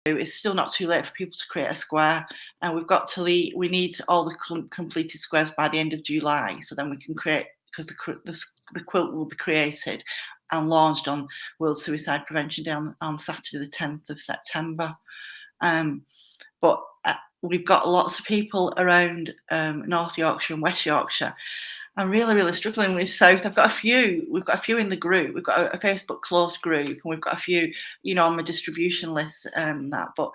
It's still not too late for people to create a square, and we need all the completed squares by the end of July, so then we can create, because the quilt will be created and launched on World Suicide Prevention Day on Saturday the 10th of September. But we've got lots of people around North Yorkshire and West Yorkshire. I'm really struggling with South. We've got a few in the group. We've got a Facebook closed group, and we've got a few, on my distribution list. But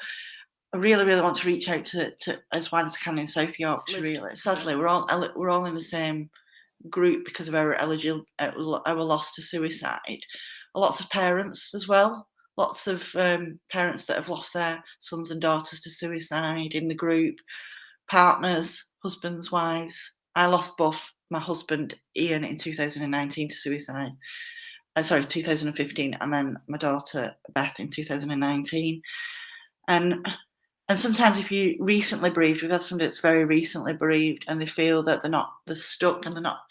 I really want to reach out to as wide as I can in South Yorkshire. Really, sadly, we're all in the same group because of our loss to suicide. Lots of parents as well. Lots of parents that have lost their sons and daughters to suicide in the group. Partners, husbands, wives. I lost both my husband Ian in 2019 to suicide. 2015, and then my daughter Beth in 2019. And sometimes if you recently bereaved, we've had somebody that's very recently bereaved, and they feel that they're stuck and they're not.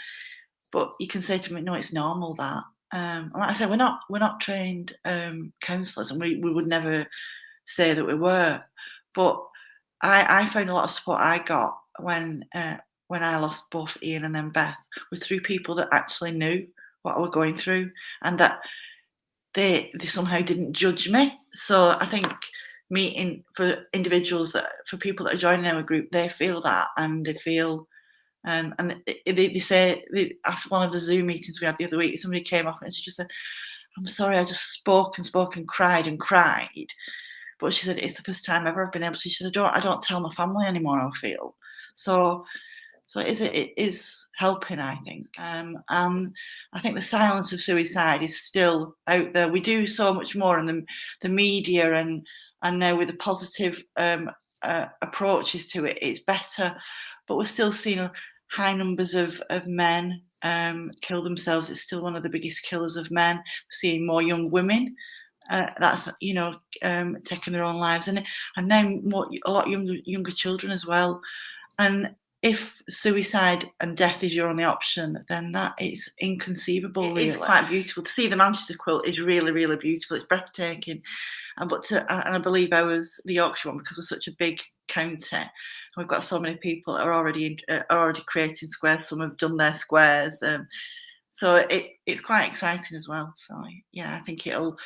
But you can say to me, no, it's normal that. And like I said, we're not trained counsellors, and we would never say that we were. But I found a lot of support I got when I lost both Ian and then Beth was through people that actually knew what I was going through, and that they somehow didn't judge me. So I think meeting for individuals, for people that are joining our group, they feel that, and they feel, and they say, after one of the Zoom meetings we had the other week, somebody came up and she just said, "I'm sorry, I just spoke and cried." But she said, "It's the first time ever I've been able to." She said, I don't tell my family anymore, I feel. So it is helping, I think. And I think the silence of suicide is still out there. We do so much more in the media, and now with the positive approaches to it, it's better. But we're still seeing high numbers of men kill themselves. It's still one of the biggest killers of men. We're seeing more young women that's taking their own lives, and now a lot younger children as well. And if suicide and death is your only option, then that is inconceivable. It's quite beautiful to see. The Manchester quilt is really beautiful. It's breathtaking, and I believe ours, the Yorkshire one, because we're such a big county, we've got so many people that are already creating squares. Some have done their squares. So it's quite exciting as well. So yeah, I think it'll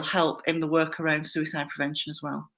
help in the work around suicide prevention as well.